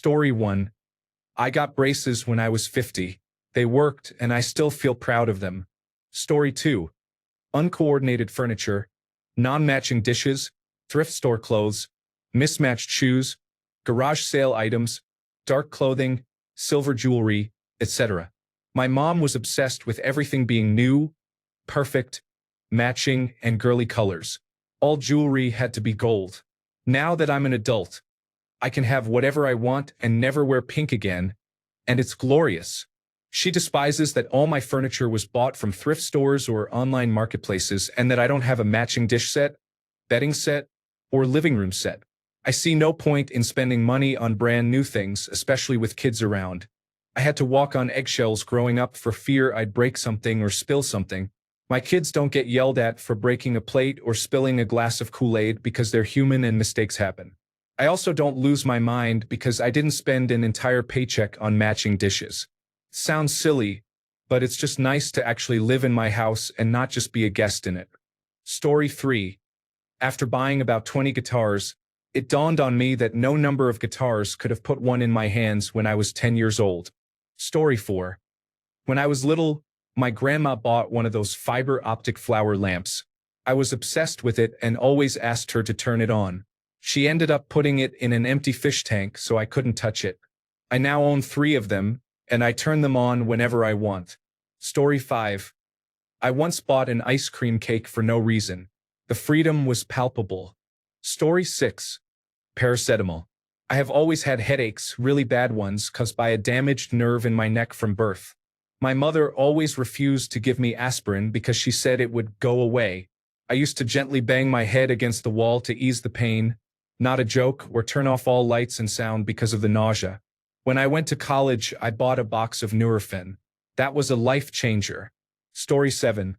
Story 1. I got braces when I was 50. They worked, and I still feel proud of them. Story 2. Uncoordinated furniture, non-matching dishes, thrift store clothes, mismatched shoes, garage sale items, dark clothing, silver jewelry, etc. My mom was obsessed with everything being new, perfect, matching, and girly colors. All jewelry had to be gold. Now that I'm an adult, I can have whatever I want and never wear pink again, and it's glorious. She despises that all my furniture was bought from thrift stores or online marketplaces and that I don't have a matching dish set, bedding set, or living room set. I see no point in spending money on brand new things, especially with kids around. I had to walk on eggshells growing up for fear I'd break something or spill something. My kids don't get yelled at for breaking a plate or spilling a glass of Kool-Aid because they're human and mistakes happen. I also don't lose my mind because I didn't spend an entire paycheck on matching dishes. Sounds silly, but it's just nice to actually live in my house and not just be a guest in it. Story 3. After buying about 20 guitars, it dawned on me that no number of guitars could have put one in my hands when I was 10 years old. Story 4. When I was little, my grandma bought one of those fiber optic flower lamps. I was obsessed with it and always asked her to turn it on. She ended up putting it in an empty fish tank so I couldn't touch it. I now own 3 of them, and I turn them on whenever I want. Story 5. I once bought an ice cream cake for no reason. The freedom was palpable. Story 6. Paracetamol. I have always had headaches, really bad ones, caused by a damaged nerve in my neck from birth. My mother always refused to give me aspirin because she said it would go away. I used to gently bang my head against the wall to ease the pain, not a joke, or turn off all lights and sound because of the nausea. When I went to college, I bought a box of Nurofen. That was a life changer. Story 7.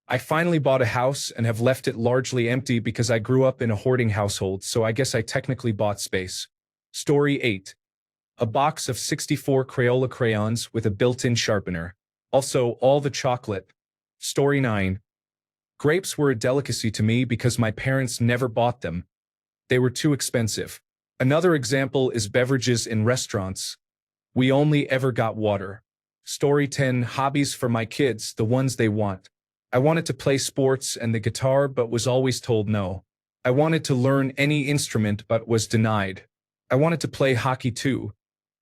I finally bought a house and have left it largely empty because I grew up in a hoarding household, so I guess I technically bought space. Story 8. A box of 64 Crayola crayons with a built-in sharpener. Also, all the chocolate. Story 9. Grapes were a delicacy to me because my parents never bought them. They were too expensive. Another example is beverages in restaurants. We only ever got water. Story 10. Hobbies for my kids, the ones they want. I wanted to play sports and the guitar but was always told no. I wanted to learn any instrument but was denied. I wanted to play hockey too,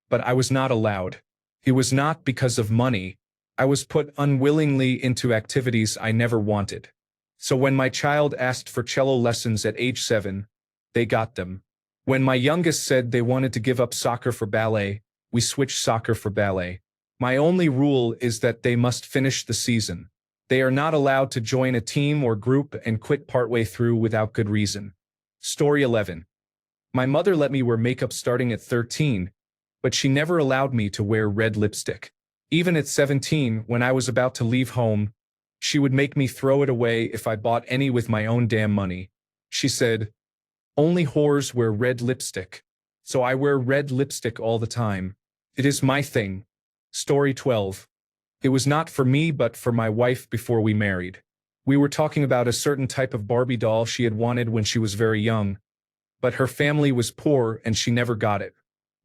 but I was not allowed. It was not because of money. I was put unwillingly into activities I never wanted. So when my child asked for cello lessons at age 7, they got them. When my youngest said they wanted to give up soccer for ballet, we switched soccer for ballet. My only rule is that they must finish the season. They are not allowed to join a team or group and quit partway through without good reason. Story 11. My mother let me wear makeup starting at 13, but she never allowed me to wear red lipstick. Even at 17, when I was about to leave home, she would make me throw it away if I bought any with my own damn money. She said, "Only whores wear red lipstick." So I wear red lipstick all the time. It is my thing. Story 12. It was not for me but for my wife before we married. We were talking about a certain type of Barbie doll she had wanted when she was very young, but her family was poor and she never got it.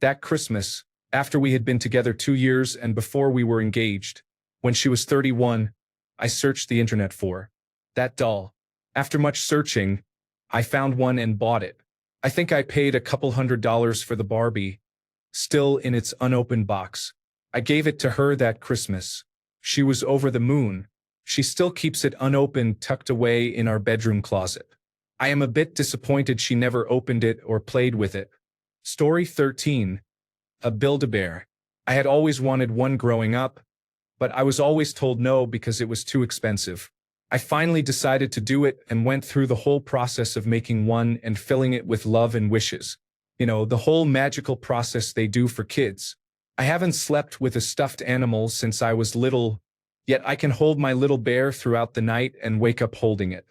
That Christmas, after we had been together 2 years and before we were engaged, when she was 31, I searched the internet for that doll. After much searching, I found one and bought it. I think I paid a couple $100s for the Barbie, still in its unopened box. I gave it to her that Christmas. She was over the moon. She still keeps it unopened, tucked away in our bedroom closet. I am a bit disappointed she never opened it or played with it. Story 13. A Build-A-Bear. I had always wanted one growing up, but I was always told no because it was too expensive. I finally decided to do it and went through the whole process of making one and filling it with love and wishes. You know, the whole magical process they do for kids. I haven't slept with a stuffed animal since I was little, yet I can hold my little bear throughout the night and wake up holding it.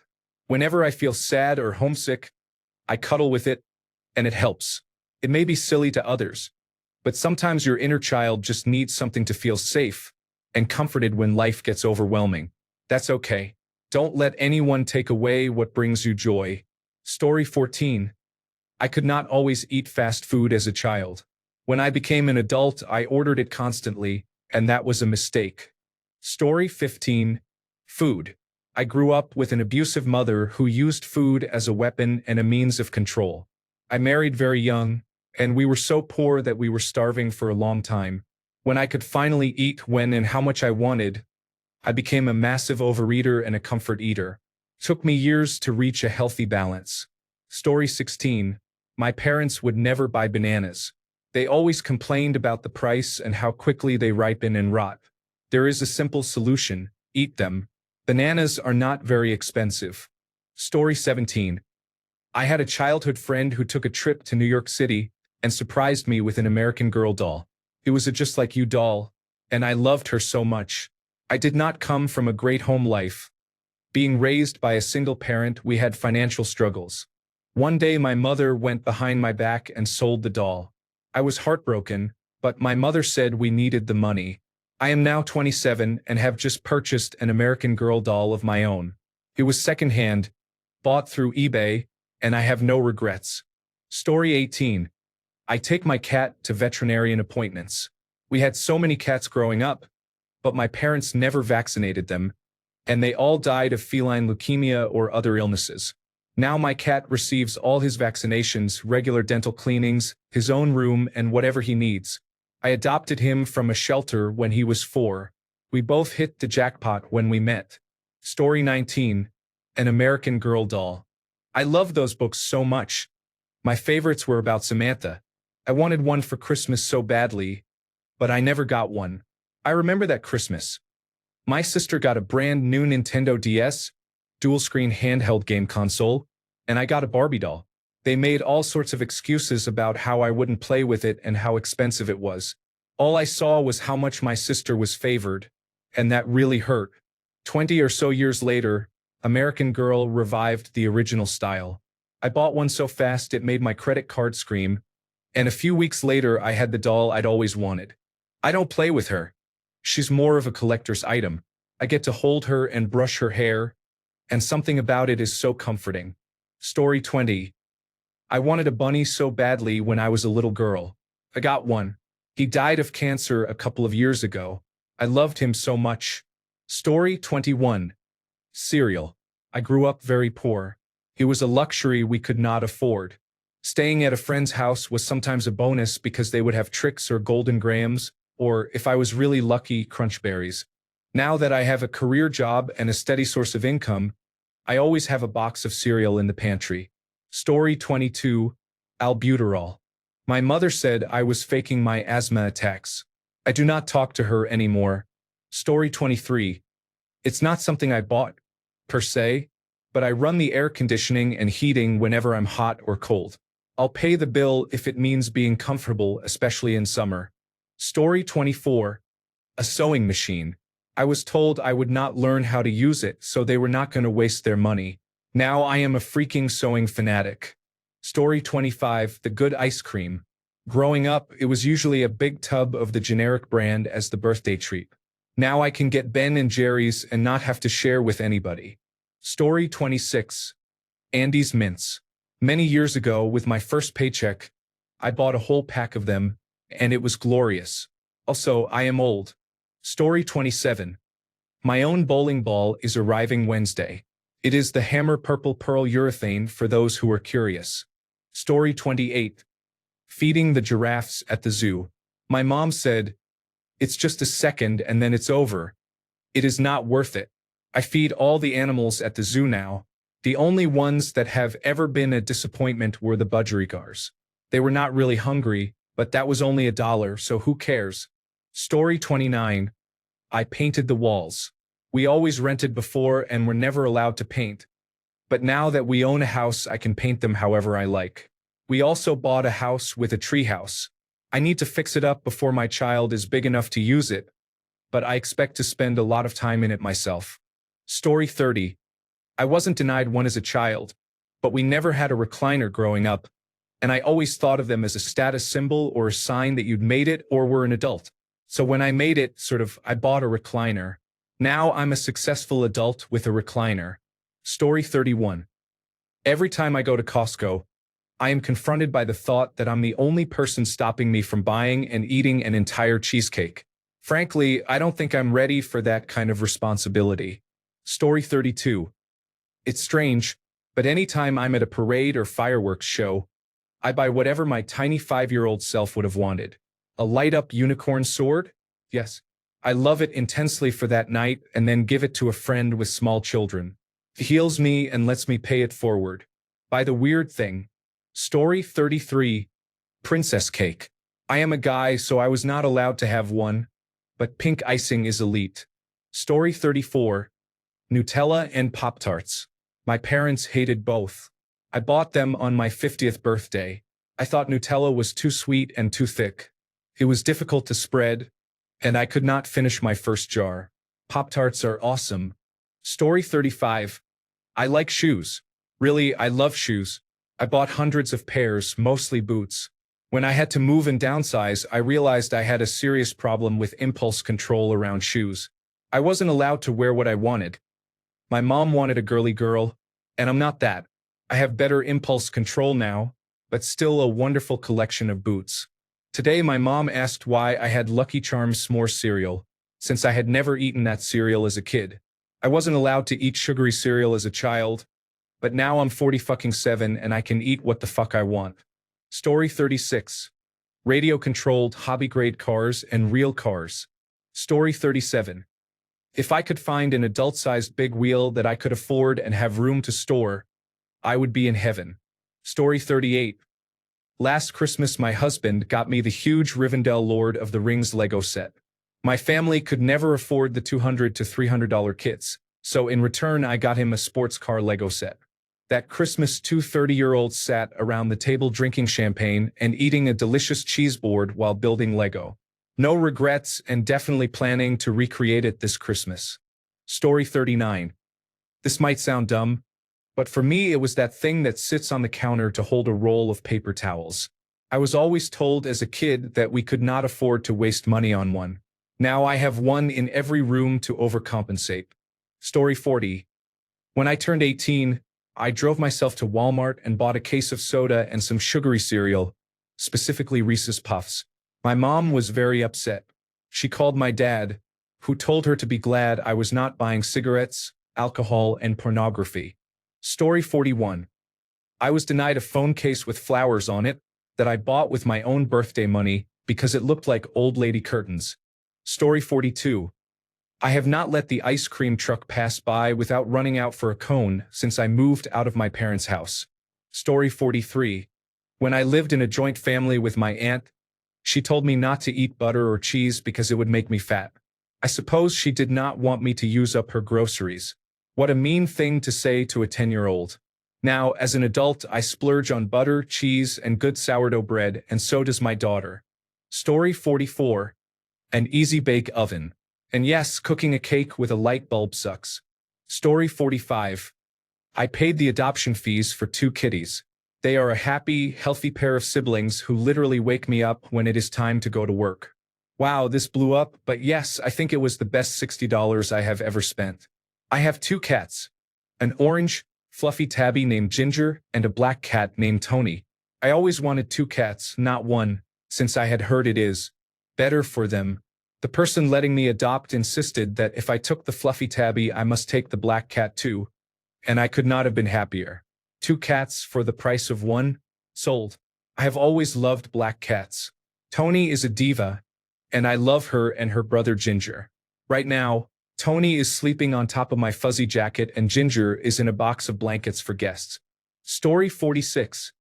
Whenever I feel sad or homesick, I cuddle with it, and it helps. It may be silly to others, but sometimes your inner child just needs something to feel safe and comforted when life gets overwhelming. That's okay. Don't let anyone take away what brings you joy. Story 14. I could not always eat fast food as a child. When I became an adult, I ordered it constantly, and that was a mistake. Story 15. Food. I grew up with an abusive mother who used food as a weapon and a means of control. I married very young, and we were so poor that we were starving for a long time. When I could finally eat when and how much I wanted, I became a massive overeater and a comfort eater. Took me years to reach a healthy balance. Story 16. My parents would never buy bananas. They always complained about the price and how quickly they ripen and rot. There is a simple solution: eat them. Bananas are not very expensive. Story 17. I had a childhood friend who took a trip to New York City and surprised me with an American Girl doll. It was a just like you doll, and I loved her so much. I did not come from a great home life. Being raised by a single parent, we had financial struggles. One day my mother went behind my back and sold the doll. I was heartbroken, but my mother said we needed the money. I am now 27 and have just purchased an American Girl doll of my own. It was secondhand, bought through eBay, and I have no regrets. Story 18. I take my cat to veterinarian appointments. We had so many cats growing up, but my parents never vaccinated them, and they all died of feline leukemia or other illnesses. Now my cat receives all his vaccinations, regular dental cleanings, his own room, and whatever he needs. I adopted him from a shelter when he was 4. We both hit the jackpot when we met. Story 19. An American Girl doll. I loved those books so much. My favorites were about Samantha. I wanted one for Christmas so badly, but I never got one. I remember that Christmas. My sister got a brand new Nintendo DS, dual-screen handheld game console, and I got a Barbie doll. They made all sorts of excuses about how I wouldn't play with it and how expensive it was. All I saw was how much my sister was favored, and that really hurt. 20 or so years later, American Girl revived the original style. I bought one so fast it made my credit card scream, and a few weeks later I had the doll I'd always wanted. I don't play with her. She's more of a collector's item. I get to hold her and brush her hair, and something about it is so comforting. Story 20. I wanted a bunny so badly when I was a little girl. I got one. He died of cancer a couple of years ago. I loved him so much. Story 21. Cereal. I grew up very poor. It was a luxury we could not afford. Staying at a friend's house was sometimes a bonus because they would have Trix or Golden Grahams, or, if I was really lucky, Crunch Berries. Now that I have a career job and a steady source of income, I always have a box of cereal in the pantry. Story 22. Albuterol. My mother said I was faking my asthma attacks. I do not talk to her anymore. Story 23. It's not something I bought, per se, but I run the air conditioning and heating whenever I'm hot or cold. I'll pay the bill if it means being comfortable, especially in summer. Story 24. A sewing machine. I was told I would not learn how to use it, so they were not going to waste their money. Now I am a freaking sewing fanatic. Story 25. The good ice cream. Growing up, it was usually a big tub of the generic brand as the birthday treat. Now I can get Ben and Jerry's and not have to share with anybody. Story 26. Andy's mints. Many years ago, with my first paycheck, I bought a whole pack of them, and it was glorious. Also, I am old. Story 27. My own bowling ball is arriving Wednesday. It is the Hammer Purple Pearl urethane for those who are curious. Story 28. Feeding the giraffes at the zoo. My mom said, "It's just a second and then it's over. It is not worth it." I feed all the animals at the zoo now. The only ones that have ever been a disappointment were the budgerigars. They were not really hungry, but that was only $1, so who cares? Story 29. I painted the walls. We always rented before and were never allowed to paint. But now that we own a house, I can paint them however I like. We also bought a house with a treehouse. I need to fix it up before my child is big enough to use it, but I expect to spend a lot of time in it myself. Story 30. I wasn't denied one as a child, but we never had a recliner growing up, and I always thought of them as a status symbol or a sign that you'd made it or were an adult. So when I made it, I bought a recliner. Now I'm a successful adult with a recliner. Story 31. Every time I go to Costco, I am confronted by the thought that I'm the only person stopping me from buying and eating an entire cheesecake. Frankly, I don't think I'm ready for that kind of responsibility. Story 32. It's strange, but anytime I'm at a parade or fireworks show, I buy whatever my tiny 5-year-old self would have wanted. A light-up unicorn sword? Yes. I love it intensely for that night and then give it to a friend with small children. It heals me and lets me pay it forward. Buy the weird thing. Story 33. Princess cake. I am a guy, so I was not allowed to have one, but pink icing is elite. Story 34. Nutella and Pop-Tarts. My parents hated both. I bought them on my 50th birthday. I thought Nutella was too sweet and too thick. It was difficult to spread, and I could not finish my first jar. Pop-Tarts are awesome. Story 35. I like shoes. Really, I love shoes. I bought hundreds of pairs, mostly boots. When I had to move and downsize, I realized I had a serious problem with impulse control around shoes. I wasn't allowed to wear what I wanted. My mom wanted a girly girl, and I'm not that. I have better impulse control now, but still a wonderful collection of boots. Today my mom asked why I had Lucky Charms s'more cereal, since I had never eaten that cereal as a kid. I wasn't allowed to eat sugary cereal as a child, but now I'm 47 and I can eat what the fuck I want. Story 36. Radio-controlled hobby-grade cars and real cars. Story 37. If I could find an adult-sized big wheel that I could afford and have room to store, I would be in heaven. Story 38. Last Christmas my husband got me the huge Rivendell Lord of the Rings Lego set. My family could never afford the $200 to $300 kits, so in return I got him a sports car Lego set. That Christmas 2 30-year-olds sat around the table drinking champagne and eating a delicious cheese board while building Lego. No regrets and definitely planning to recreate it this Christmas. Story 39. This might sound dumb, but for me it was that thing that sits on the counter to hold a roll of paper towels. I was always told as a kid that we could not afford to waste money on one. Now I have one in every room to overcompensate. Story 40. When I turned 18, I drove myself to Walmart and bought a case of soda and some sugary cereal, specifically Reese's Puffs. My mom was very upset. She called my dad, who told her to be glad I was not buying cigarettes, alcohol, and pornography. Story 41. I was denied a phone case with flowers on it that I bought with my own birthday money because it looked like old lady curtains. Story 42. I have not let the ice cream truck pass by without running out for a cone since I moved out of my parents' house. Story 43. When I lived in a joint family with my aunt, she told me not to eat butter or cheese because it would make me fat. I suppose she did not want me to use up her groceries. What a mean thing to say to a 10-year-old. Now, as an adult, I splurge on butter, cheese, and good sourdough bread, and so does my daughter. Story 44. An easy bake oven. And yes, cooking a cake with a light bulb sucks. Story 45. I paid the adoption fees for 2 kitties. They are a happy, healthy pair of siblings who literally wake me up when it is time to go to work. Wow, this blew up, but yes, I think it was the best $60 I have ever spent. I have 2 cats, an orange, fluffy tabby named Ginger and a black cat named Tony. I always wanted 2 cats, not one, since I had heard it is better for them. The person letting me adopt insisted that if I took the fluffy tabby, I must take the black cat too, and I could not have been happier. 2 cats for the price of 1? Sold. I have always loved black cats. Tony is a diva, and I love her and her brother Ginger. Right now, Tony is sleeping on top of my fuzzy jacket and Ginger is in a box of blankets for guests. Story 46.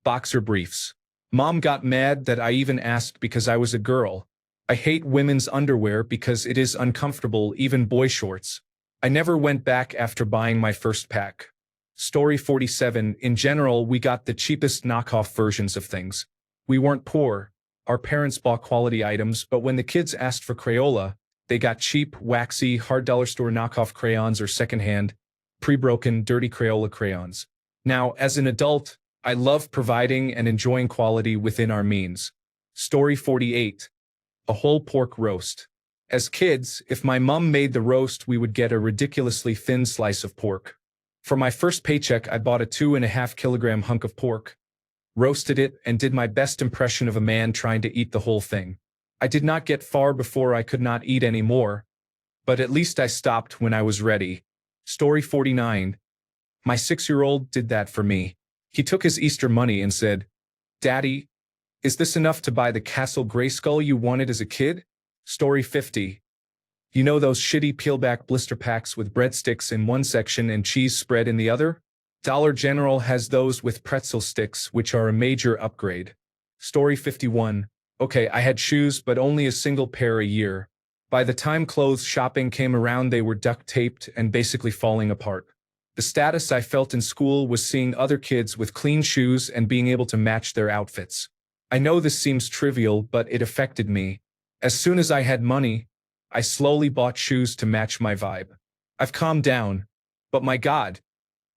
Boxer briefs. Mom got mad that I even asked because I was a girl. I hate women's underwear because it is uncomfortable, even boy shorts. I never went back after buying my first pack. Story 47. In general, we got the cheapest knockoff versions of things. We weren't poor. Our parents bought quality items, but when the kids asked for Crayola, they got cheap, waxy, hard dollar store knockoff crayons or secondhand, pre-broken, dirty Crayola crayons. Now, as an adult, I love providing and enjoying quality within our means. Story 48. A whole pork roast. As kids, if my mom made the roast, we would get a ridiculously thin slice of pork. For my first paycheck, I bought a 2.5 kilogram hunk of pork. roasted it, and did my best impression of a man trying to eat the whole thing. I did not get far before I could not eat any more, but at least I stopped when I was ready. Story 49. My 6-year-old did that for me. He took his Easter money and said, "Daddy, is this enough to buy the Castle Grayskull you wanted as a kid?" Story 50. You know those shitty peel-back blister packs with breadsticks in one section and cheese spread in the other? Dollar General has those with pretzel sticks, which are a major upgrade. Story 51. Okay, I had shoes, but only a single pair a year. By the time clothes shopping came around, they were duct-taped and basically falling apart. The status I felt in school was seeing other kids with clean shoes and being able to match their outfits. I know this seems trivial, but it affected me. As soon as I had money, I slowly bought shoes to match my vibe. I've calmed down, but my God,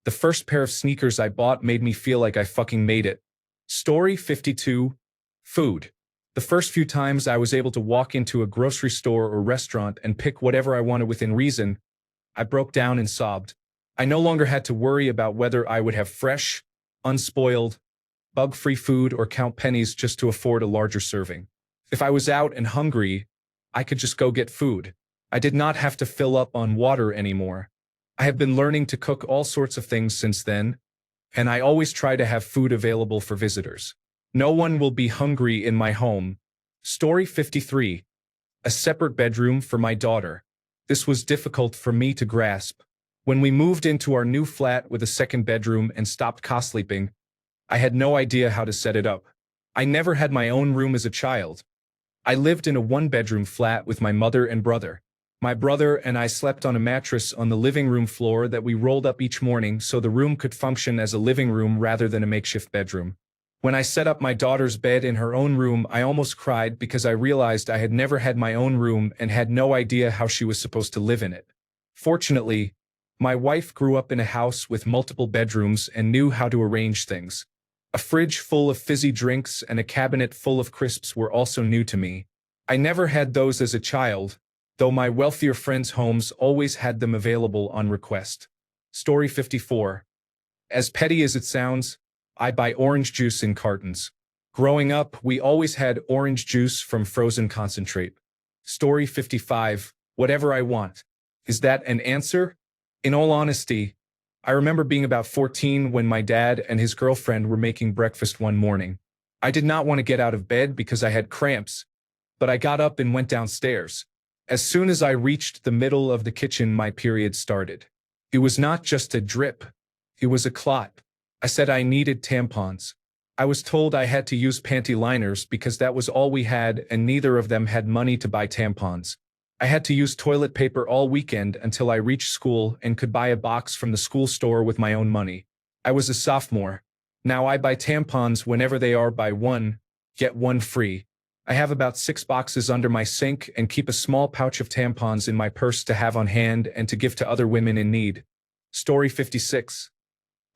the first pair of sneakers I bought made me feel like I fucking made it. Story 52. Food. The first few times I was able to walk into a grocery store or restaurant and pick whatever I wanted within reason, I broke down and sobbed. I no longer had to worry about whether I would have fresh, unspoiled, bug-free food or count pennies just to afford a larger serving. If I was out and hungry, I could just go get food. I did not have to fill up on water anymore. I have been learning to cook all sorts of things since then, and I always try to have food available for visitors. No one will be hungry in my home. Story 53. A separate bedroom for my daughter. This was difficult for me to grasp. When we moved into our new flat with a second bedroom and stopped co-sleeping, I had no idea how to set it up. I never had my own room as a child. I lived in a one-bedroom flat with my mother and brother. My brother and I slept on a mattress on the living room floor that we rolled up each morning so the room could function as a living room rather than a makeshift bedroom. When I set up my daughter's bed in her own room, I almost cried because I realized I had never had my own room and had no idea how she was supposed to live in it. Fortunately, my wife grew up in a house with multiple bedrooms and knew how to arrange things. A fridge full of fizzy drinks and a cabinet full of crisps were also new to me. I never had those as a child, though my wealthier friends' homes always had them available on request. Story 54. As petty as it sounds, I buy orange juice in cartons. Growing up, we always had orange juice from frozen concentrate. Story 55. Whatever I want. Is that an answer? In all honesty, I remember being about 14 when my dad and his girlfriend were making breakfast one morning. I did not want to get out of bed because I had cramps, but I got up and went downstairs. As soon as I reached the middle of the kitchen, my period started. It was not just a drip. It was a clot. I said I needed tampons. I was told I had to use panty liners because that was all we had and neither of them had money to buy tampons. I had to use toilet paper all weekend until I reached school and could buy a box from the school store with my own money. I was a sophomore. Now I buy tampons whenever they are buy one, get one free. I have about 6 boxes under my sink and keep a small pouch of tampons in my purse to have on hand and to give to other women in need. Story 56.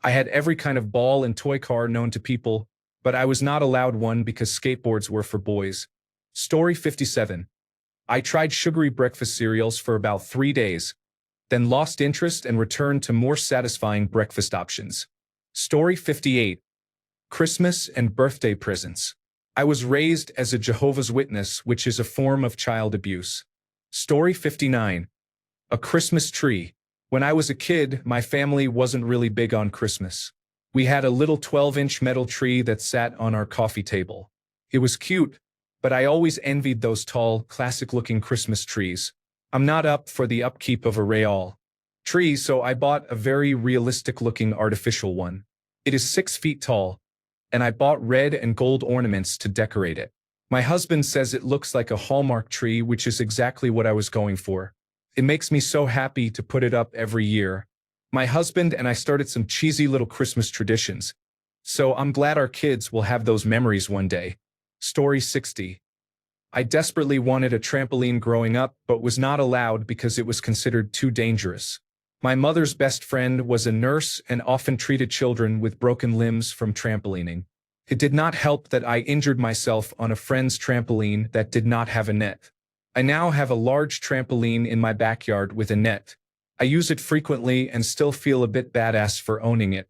I had every kind of ball and toy car known to people, but I was not allowed one because skateboards were for boys. Story 57. I tried sugary breakfast cereals for about 3 days, then lost interest and returned to more satisfying breakfast options. Story 58. Christmas and birthday presents. I was raised as a Jehovah's Witness, which is a form of child abuse. Story 59. A Christmas tree. When I was a kid, my family wasn't really big on Christmas. We had a little 12-inch metal tree that sat on our coffee table. It was cute, but I always envied those tall, classic-looking Christmas trees. I'm not up for the upkeep of a real tree, so I bought a very realistic-looking artificial one. It is 6 feet tall, and I bought red and gold ornaments to decorate it. My husband says it looks like a Hallmark tree, which is exactly what I was going for. It makes me so happy to put it up every year. My husband and I started some cheesy little Christmas traditions, so I'm glad our kids will have those memories one day. Story 60. I desperately wanted a trampoline growing up, but was not allowed because it was considered too dangerous. My mother's best friend was a nurse and often treated children with broken limbs from trampolining. It did not help that I injured myself on a friend's trampoline that did not have a net. I now have a large trampoline in my backyard with a net. I use it frequently and still feel a bit badass for owning it.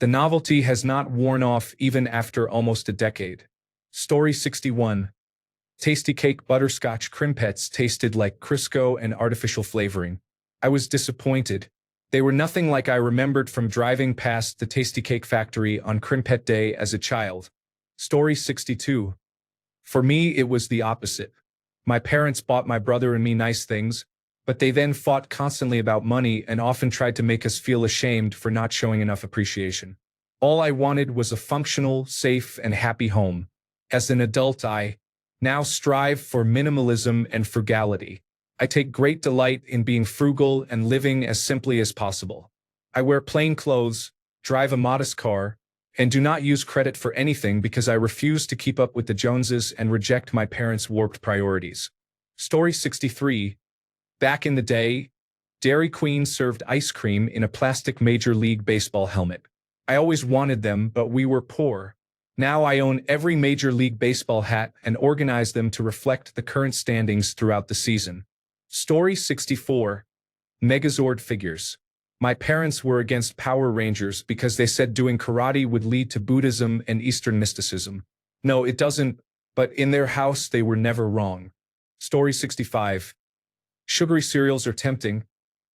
The novelty has not worn off even after almost a decade. Story 61. Tasty cake butterscotch crimpets tasted like Crisco and artificial flavoring. I was disappointed. They were nothing like I remembered from driving past the Tasty Cake Factory on Crimpet Day as a child. Story 62. For me, it was the opposite. My parents bought my brother and me nice things, but they then fought constantly about money and often tried to make us feel ashamed for not showing enough appreciation. All I wanted was a functional, safe, and happy home. As an adult, I now strive for minimalism and frugality. I take great delight in being frugal and living as simply as possible. I wear plain clothes, drive a modest car, and do not use credit for anything because I refuse to keep up with the Joneses and reject my parents' warped priorities. Story 63. Back in the day, Dairy Queen served ice cream in a plastic Major League Baseball helmet. I always wanted them, but we were poor. Now I own every Major League Baseball hat and organize them to reflect the current standings throughout the season. Story 64. Megazord figures. My parents were against Power Rangers because they said doing karate would lead to Buddhism and Eastern mysticism. No, it doesn't, but in their house they were never wrong. Story 65. Sugary cereals are tempting,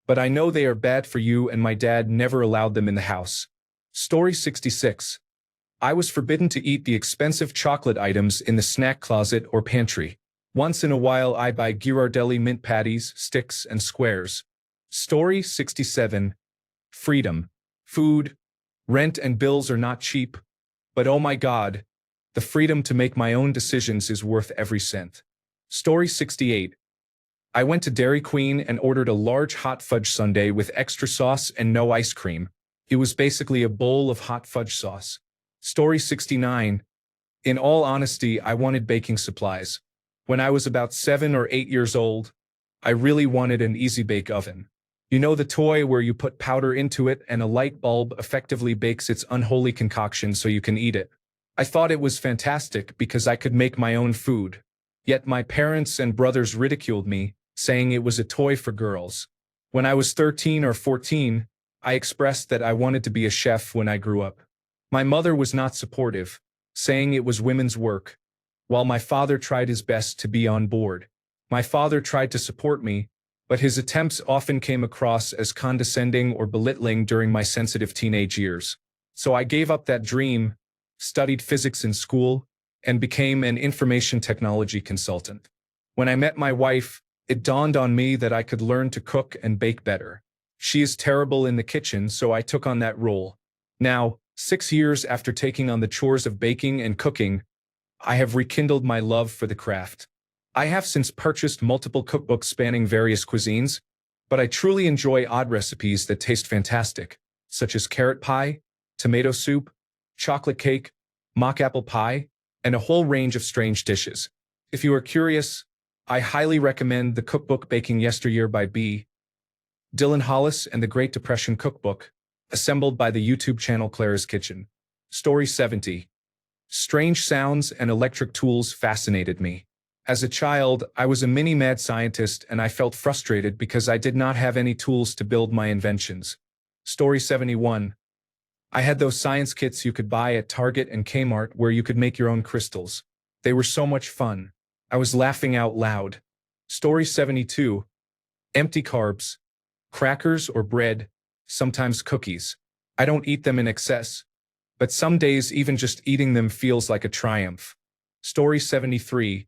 but I know they are bad for you and my dad never allowed them in the house. Story 66. I was forbidden to eat the expensive chocolate items in the snack closet or pantry. Once in a while I buy Ghirardelli mint patties, sticks, and squares. Story 67. Freedom. Food, rent, and bills are not cheap, but oh my God, the freedom to make my own decisions is worth every cent. Story 68. I went to Dairy Queen and ordered a large hot fudge sundae with extra sauce and no ice cream. It was basically a bowl of hot fudge sauce. Story 69. In all honesty, I wanted baking supplies. When I was about 7 or 8 years old, I really wanted an easy bake oven. You know, the toy where you put powder into it and a light bulb effectively bakes its unholy concoction so you can eat it. I thought it was fantastic because I could make my own food. Yet my parents and brothers ridiculed me, saying it was a toy for girls. When I was 13 or 14, I expressed that I wanted to be a chef when I grew up. My mother was not supportive, saying it was women's work, while my father tried his best to be on board. My father tried to support me, but his attempts often came across as condescending or belittling during my sensitive teenage years. So I gave up that dream, studied physics in school, and became an information technology consultant. When I met my wife, it dawned on me that I could learn to cook and bake better. She is terrible in the kitchen, so I took on that role. Now, 6 years after taking on the chores of baking and cooking, I have rekindled my love for the craft. I have since purchased multiple cookbooks spanning various cuisines, but I truly enjoy odd recipes that taste fantastic, such as carrot pie, tomato soup, chocolate cake, mock apple pie, and a whole range of strange dishes. If you are curious, I highly recommend the cookbook Baking Yesteryear by B. Dylan Hollis and the Great Depression Cookbook, assembled by the YouTube channel Clara's Kitchen. Story 70. Strange sounds and electric tools fascinated me. As a child, I was a mini-mad scientist and I felt frustrated because I did not have any tools to build my inventions. Story 71. I had those science kits you could buy at Target and Kmart where you could make your own crystals. They were so much fun. I was laughing out loud. Story 72. Empty carbs. Crackers or bread, sometimes cookies. I don't eat them in excess, but some days even just eating them feels like a triumph. Story 73.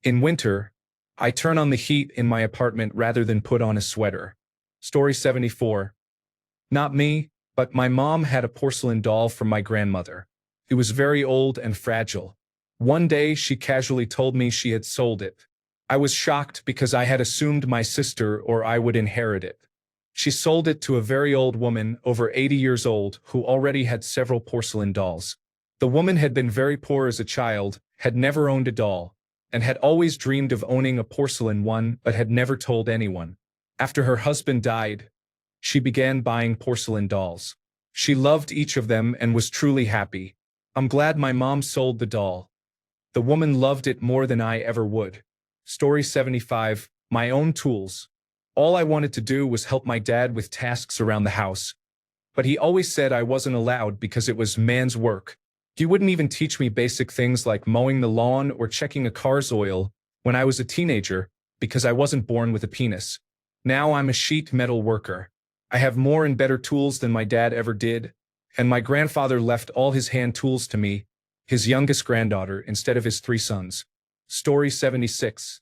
In winter, I turn on the heat in my apartment rather than put on a sweater. Story 74. Not me, but my mom had a porcelain doll from my grandmother. It was very old and fragile. One day she casually told me she had sold it. I was shocked because I had assumed my sister or I would inherit it. She sold it to a very old woman, over 80 years old, who already had several porcelain dolls. The woman had been very poor as a child, had never owned a doll, and had always dreamed of owning a porcelain one but had never told anyone. After her husband died, she began buying porcelain dolls. She loved each of them and was truly happy. I'm glad my mom sold the doll. The woman loved it more than I ever would. Story 75. My own tools. All I wanted to do was help my dad with tasks around the house. But he always said I wasn't allowed because it was man's work. He wouldn't even teach me basic things like mowing the lawn or checking a car's oil when I was a teenager because I wasn't born with a penis. Now I'm a sheet metal worker. I have more and better tools than my dad ever did, and my grandfather left all his hand tools to me, his youngest granddaughter, instead of his 3 sons. Story 76.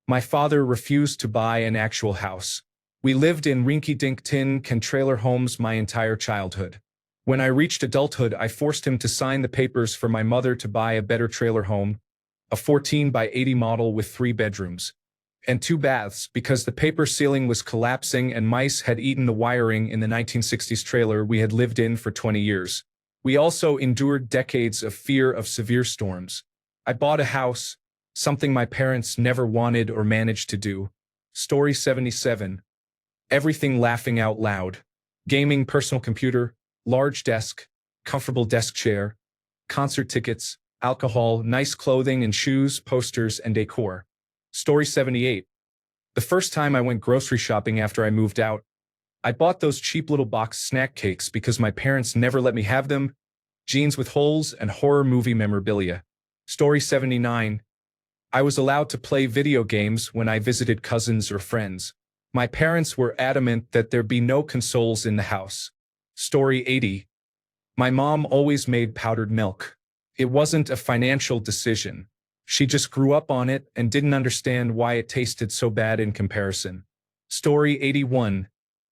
My father refused to buy an actual house. We lived in rinky-dink tin can trailer homes my entire childhood. When I reached adulthood, I forced him to sign the papers for my mother to buy a better trailer home, a 14 by 80 model with 3 bedrooms and 2 baths, because the paper ceiling was collapsing and mice had eaten the wiring in the 1960s trailer we had lived in for 20 years. We also endured decades of fear of severe storms. I bought a house, something my parents never wanted or managed to do. Story 77. Everything laughing out loud. Gaming personal computer, large desk, comfortable desk chair, concert tickets, alcohol, nice clothing and shoes, posters, and decor. Story 78. The first time I went grocery shopping after I moved out, I bought those cheap little box snack cakes because my parents never let me have them, jeans with holes, and horror movie memorabilia. Story 79. I was allowed to play video games when I visited cousins or friends. My parents were adamant that there be no consoles in the house. Story 80. My mom always made powdered milk. It wasn't a financial decision. She just grew up on it and didn't understand why it tasted so bad in comparison. Story 81.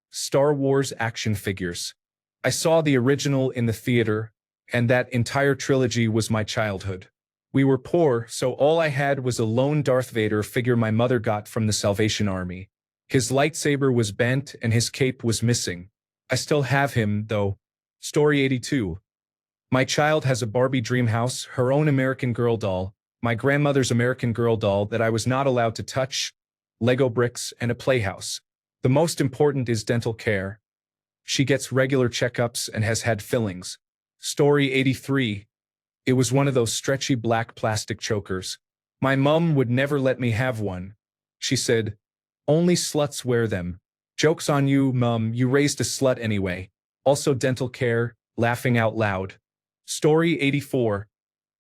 Star Wars action figures. I saw the original in the theater, and that entire trilogy was my childhood. We were poor, so all I had was a lone Darth Vader figure my mother got from the Salvation Army. His lightsaber was bent and his cape was missing. I still have him, though. Story 82. My child has a Barbie dream house, her own American Girl doll, my grandmother's American Girl doll that I was not allowed to touch, Lego bricks, and a playhouse. The most important is dental care. She gets regular checkups and has had fillings. Story 83. It was one of those stretchy black plastic chokers. My mum would never let me have one. She said, "Only sluts wear them." Joke's on you, Mum, you raised a slut anyway. Also dental care, laughing out loud. Story 84.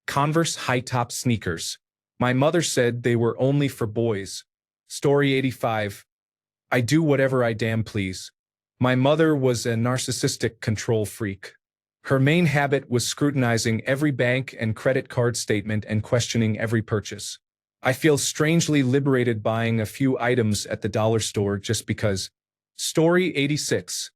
Converse high-top sneakers. My mother said they were only for boys. Story 85. I do whatever I damn please. My mother was a narcissistic control freak. Her main habit was scrutinizing every bank and credit card statement and questioning every purchase. I feel strangely liberated buying a few items at the dollar store just because. Story 86.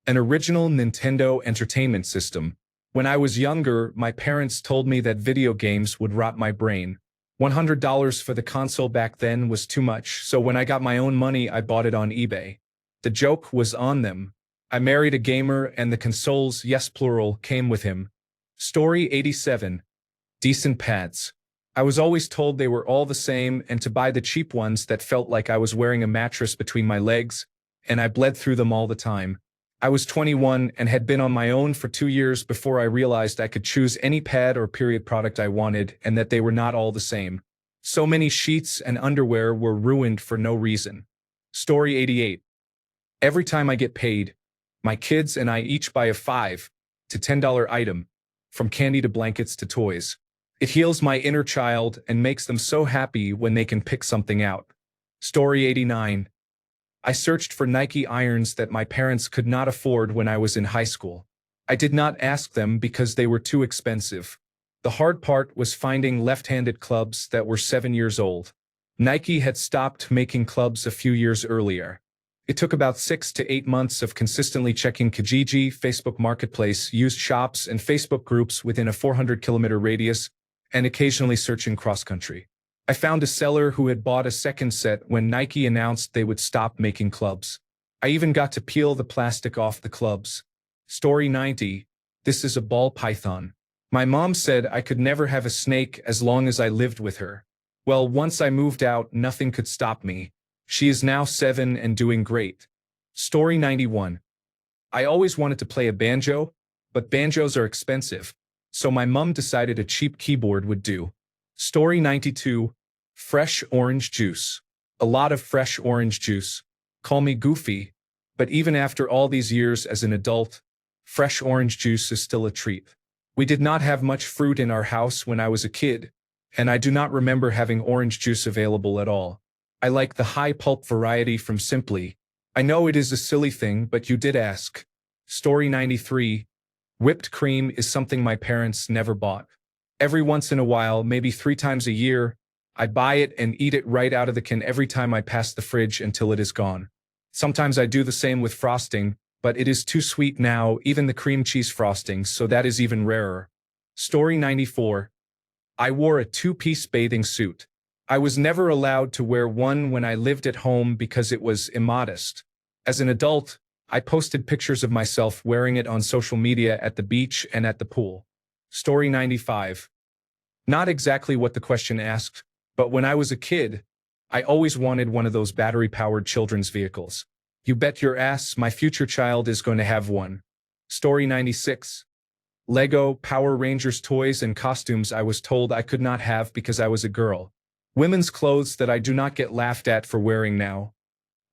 An original Nintendo Entertainment System. When I was younger, my parents told me that video games would rot my brain. $100 for the console back then was too much, so when I got my own money, I bought it on eBay. The joke was on them. I married a gamer and the consoles, yes plural, came with him. Story 87. Decent pads. I was always told they were all the same and to buy the cheap ones that felt like I was wearing a mattress between my legs, and I bled through them all the time. I was 21 and had been on my own for 2 years before I realized I could choose any pad or period product I wanted and that they were not all the same. So many sheets and underwear were ruined for no reason. Story 88. Every time I get paid, my kids and I each buy a $5 to $10 item, from candy to blankets to toys. It heals my inner child and makes them so happy when they can pick something out. Story 89. I searched for Nike irons that my parents could not afford when I was in high school. I did not ask them because they were too expensive. The hard part was finding left-handed clubs that were 7 years old. Nike had stopped making clubs a few years earlier. It took about 6 to 8 months of consistently checking Kijiji, Facebook Marketplace, used shops, and Facebook groups within a 400-kilometer radius, and occasionally searching cross-country. I found a seller who had bought a second set when Nike announced they would stop making clubs. I even got to peel the plastic off the clubs. Story 90. This is a ball python. My mom said I could never have a snake as long as I lived with her. Well, once I moved out, nothing could stop me. She is now 7 and doing great. Story 91. I always wanted to play a banjo, but banjos are expensive, so my mom decided a cheap keyboard would do. Story 92. Fresh orange juice. A lot of fresh orange juice. Call me goofy, but even after all these years as an adult, Fresh orange juice is still a treat. We did not have much fruit in our house when I was a kid, and I do not remember having orange juice available at all. I like the high pulp variety from Simply. I know it is a silly thing, but you did ask. Story 93. Whipped cream is something my parents never bought. Every once in a while, maybe 3 times a year, I buy it and eat it right out of the can every time I pass the fridge until it is gone. Sometimes I do the same with frosting, but it is too sweet now, even the cream cheese frosting, so that is even rarer. Story 94. I wore a 2-piece bathing suit. I was never allowed to wear one when I lived at home because it was immodest. As an adult, I posted pictures of myself wearing it on social media at the beach and at the pool. Story 95. Not exactly what the question asked, but when I was a kid, I always wanted one of those battery-powered children's vehicles. You bet your ass my future child is going to have one. Story 96. Lego, Power Rangers toys and costumes I was told I could not have because I was a girl. Women's clothes that I do not get laughed at for wearing now.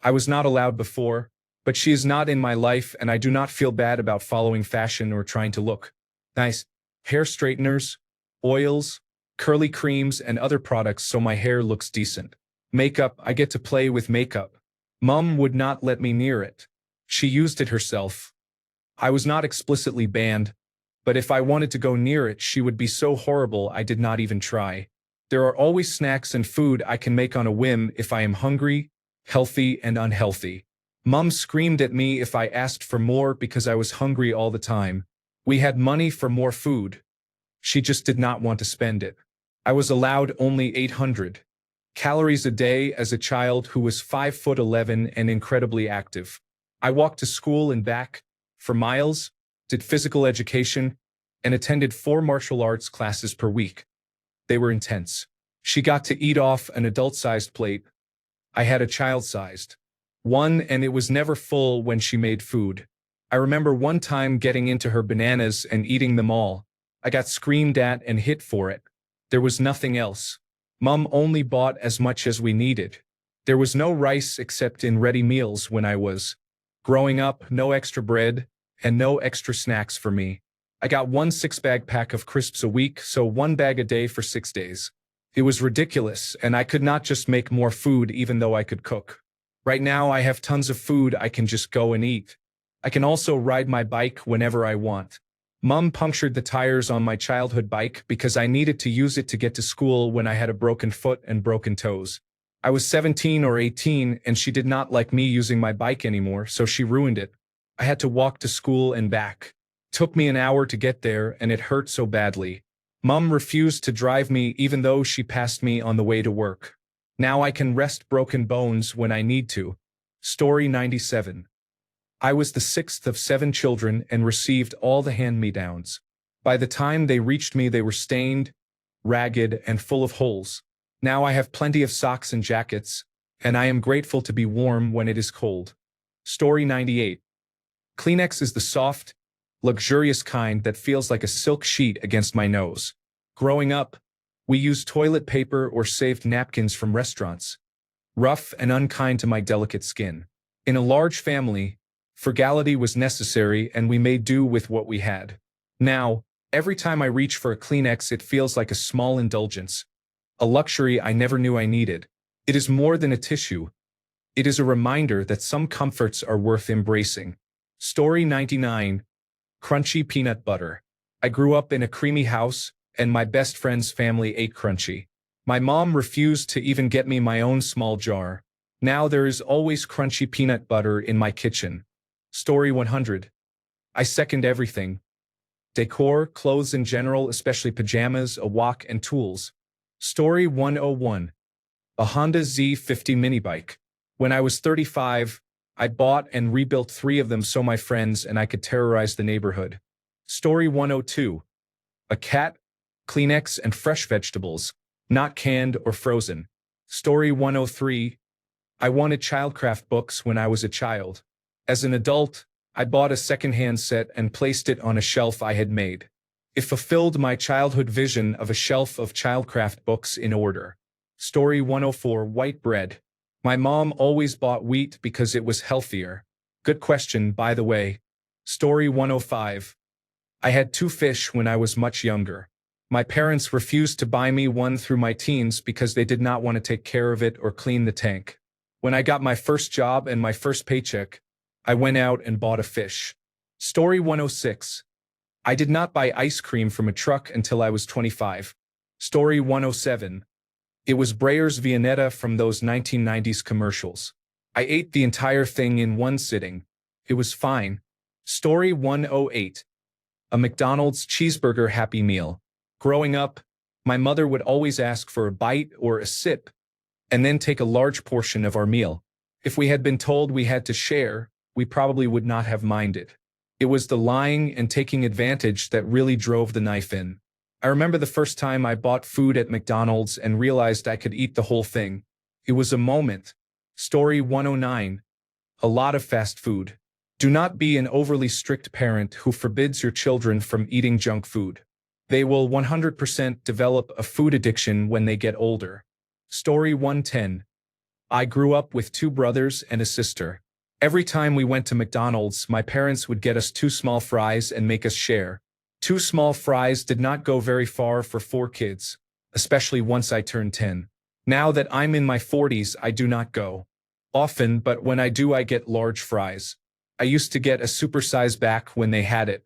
I was not allowed before, but she is not in my life and I do not feel bad about following fashion or trying to look nice. Hair straighteners, oils, curly creams and other products so my hair looks decent. Makeup, I get to play with makeup. Mom would not let me near it. She used it herself. I was not explicitly banned, but if I wanted to go near it, she would be so horrible I did not even try. There are always snacks and food I can make on a whim if I am hungry, healthy, and unhealthy. Mom screamed at me if I asked for more because I was hungry all the time. We had money for more food. She just did not want to spend it. I was allowed only 800 calories a day as a child who was 5'11" and incredibly active. I walked to school and back for miles, did physical education, and attended 4 martial arts classes per week. They were intense. She got to eat off an adult-sized plate. I had a child-sized one, and it was never full when she made food. I remember one time getting into her bananas and eating them all. I got screamed at and hit for it. There was nothing else. Mom only bought as much as we needed. There was no rice except in ready meals when I was growing up, no extra bread, and no extra snacks for me. I got 1 6-bag pack of crisps a week, so 1 bag a day for 6 days. It was ridiculous, and I could not just make more food even though I could cook. Right now I have tons of food I can just go and eat. I can also ride my bike whenever I want. Mom punctured the tires on my childhood bike because I needed to use it to get to school when I had a broken foot and broken toes. I was 17 or 18 and she did not like me using my bike anymore, so she ruined it. I had to walk to school and back. Took me an hour to get there and it hurt so badly. Mom refused to drive me even though she passed me on the way to work. Now I can rest broken bones when I need to. Story 97. I was the 6th of 7 children and received all the hand-me-downs. By the time they reached me, they were stained, ragged, and full of holes. Now I have plenty of socks and jackets, and I am grateful to be warm when it is cold. Story 98. Kleenex is the soft, luxurious kind that feels like a silk sheet against my nose. Growing up, we used toilet paper or saved napkins from restaurants. Rough and unkind to my delicate skin. In a large family, frugality was necessary and we made do with what we had. Now, every time I reach for a Kleenex it feels like a small indulgence. A luxury I never knew I needed. It is more than a tissue. It is a reminder that some comforts are worth embracing. Story 99. Crunchy peanut butter. I grew up in a creamy house, and my best friend's family ate crunchy. My mom refused to even get me my own small jar. Now there is always crunchy peanut butter in my kitchen. Story 100. I second everything. Decor, clothes in general, especially pajamas, a wok, and tools. Story 101. A Honda Z50 mini bike. When I was 35, I bought and rebuilt 3 of them so my friends and I could terrorize the neighborhood. Story 102. A cat, Kleenex, and fresh vegetables, not canned or frozen. Story 103. I wanted childcraft books when I was a child. As an adult, I bought a secondhand set and placed it on a shelf I had made. It fulfilled my childhood vision of a shelf of childcraft books in order. Story 104. White bread. My mom always bought wheat because it was healthier. Good question, by the way. Story 105. I had two fish when I was much younger. My parents refused to buy me one through my teens because they did not want to take care of it or clean the tank. When I got my first job and my first paycheck, I went out and bought a fish. Story 106. I did not buy ice cream from a truck until I was 25. Story 107. It was Breyer's Viennetta from those 1990s commercials. I ate the entire thing in one sitting. It was fine. Story 108. A McDonald's cheeseburger Happy Meal. Growing up, my mother would always ask for a bite or a sip, and then take a large portion of our meal. If we had been told we had to share, we probably would not have minded. It was the lying and taking advantage that really drove the knife in. I remember the first time I bought food at McDonald's and realized I could eat the whole thing. It was a moment. Story 109. A lot of fast food. Do not be an overly strict parent who forbids your children from eating junk food. They will 100% develop a food addiction when they get older. Story 110. I grew up with two brothers and a sister. Every time we went to McDonald's, my parents would get us two small fries and make us share. Two small fries did not go very far for four kids, especially once I turned 10. Now that I'm in my 40s, I do not go often, but when I do, I get large fries. I used to get a supersize back when they had it.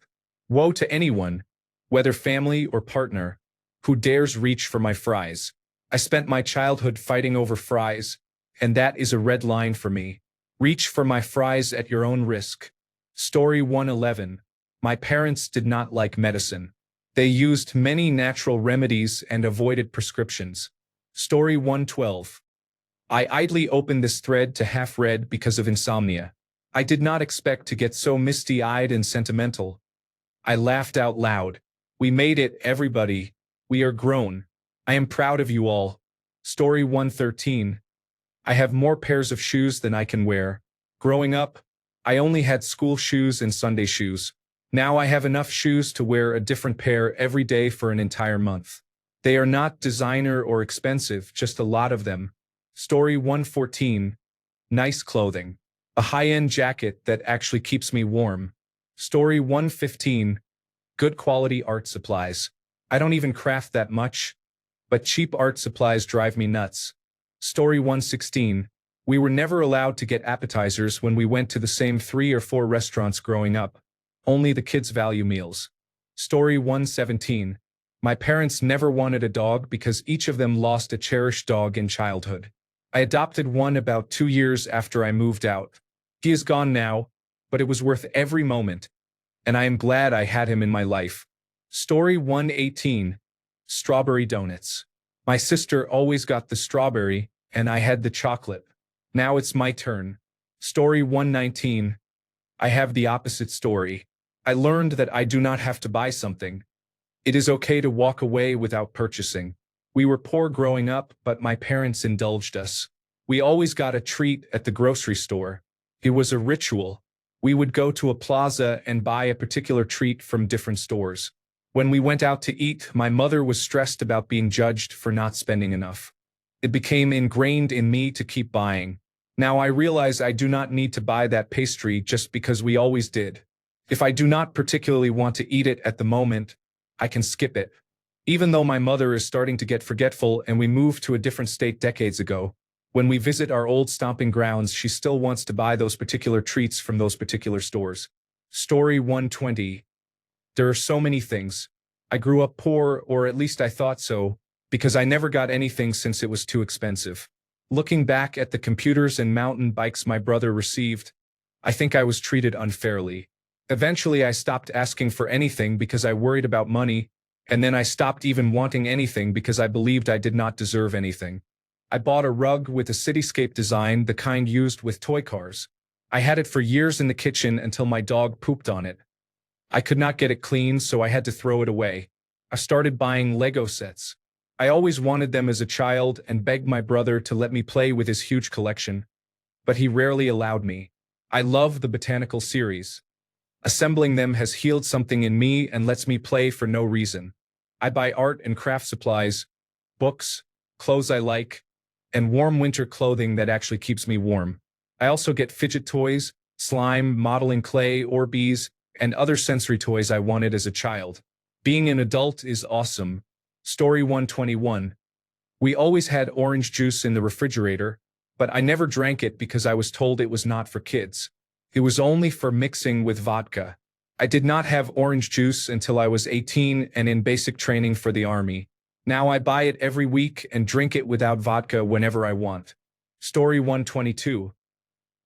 Woe to anyone, whether family or partner, who dares reach for my fries. I spent my childhood fighting over fries, and that is a red line for me. Reach for my fries at your own risk. Story 111. My parents did not like medicine. They used many natural remedies and avoided prescriptions. Story 112. I idly opened this thread to half read because of insomnia. I did not expect to get so misty-eyed and sentimental. I laughed out loud. We made it, everybody. We are grown. I am proud of you all. Story 113. I have more pairs of shoes than I can wear. Growing up, I only had school shoes and Sunday shoes. Now I have enough shoes to wear a different pair every day for an entire month. They are not designer or expensive, just a lot of them. Story 114. Nice clothing. A high-end jacket that actually keeps me warm. Story 115. Good quality art supplies. I don't even craft that much, but cheap art supplies drive me nuts. Story 116. We were never allowed to get appetizers when we went to the same 3 or 4 restaurants growing up. Only the kids' value meals. Story 117. My parents never wanted a dog because each of them lost a cherished dog in childhood. I adopted one about 2 years after I moved out. He is gone now, but it was worth every moment, and I am glad I had him in my life. Story 118. Strawberry donuts. My sister always got the strawberry, and I had the chocolate. Now it's my turn. Story 119. I have the opposite story. I learned that I do not have to buy something. It is okay to walk away without purchasing. We were poor growing up, but my parents indulged us. We always got a treat at the grocery store. It was a ritual. We would go to a plaza and buy a particular treat from different stores. When we went out to eat, my mother was stressed about being judged for not spending enough. It became ingrained in me to keep buying. Now I realize I do not need to buy that pastry just because we always did. If I do not particularly want to eat it at the moment, I can skip it. Even though my mother is starting to get forgetful and we moved to a different state decades ago, when we visit our old stomping grounds, she still wants to buy those particular treats from those particular stores. Story 120. There are so many things. I grew up poor, or at least I thought so, because I never got anything since it was too expensive. Looking back at the computers and mountain bikes my brother received, I think I was treated unfairly. Eventually, I stopped asking for anything because I worried about money, and then I stopped even wanting anything because I believed I did not deserve anything. I bought a rug with a cityscape design, the kind used with toy cars. I had it for years in the kitchen until my dog pooped on it. I could not get it clean, so I had to throw it away. I started buying Lego sets. I always wanted them as a child and begged my brother to let me play with his huge collection, but he rarely allowed me. I love the botanical series. Assembling them has healed something in me and lets me play for no reason. I buy art and craft supplies, books, clothes I like, and warm winter clothing that actually keeps me warm. I also get fidget toys, slime, modeling clay, Orbeez, and other sensory toys I wanted as a child. Being an adult is awesome. Story 121. We always had orange juice in the refrigerator, but I never drank it because I was told it was not for kids. It was only for mixing with vodka. I did not have orange juice until I was 18 and in basic training for the army. Now I buy it every week and drink it without vodka whenever I want. Story 122.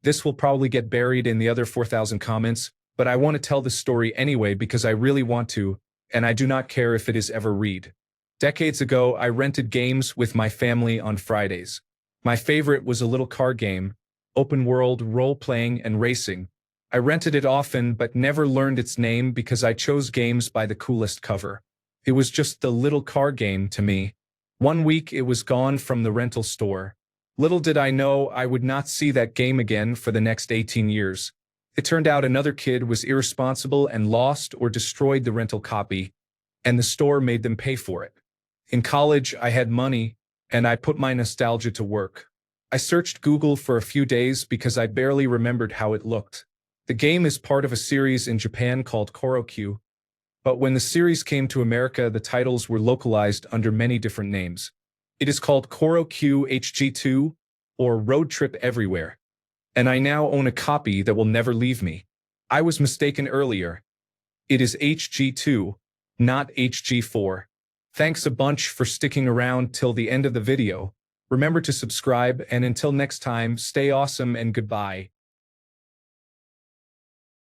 This will probably get buried in the other 4,000 comments, but I want to tell this story anyway because I really want to, and I do not care if it is ever read. Decades ago, I rented games with my family on Fridays. My favorite was a little car game, open world, role-playing, and racing. I rented it often but never learned its name because I chose games by the coolest cover. It was just the little car game to me. One week it was gone from the rental store. Little did I know I would not see that game again for the next 18 years. It turned out another kid was irresponsible and lost or destroyed the rental copy, and the store made them pay for it. In college, I had money, and I put my nostalgia to work. I searched Google for a few days because I barely remembered how it looked. The game is part of a series in Japan called Korokyu, but when the series came to America, the titles were localized under many different names. It is called Korokyu HG2 or Road Trip Everywhere, and I now own a copy that will never leave me. I was mistaken earlier. It is HG2, not HG4. Thanks a bunch for sticking around till the end of the video. Remember to subscribe, and until next time, stay awesome and goodbye.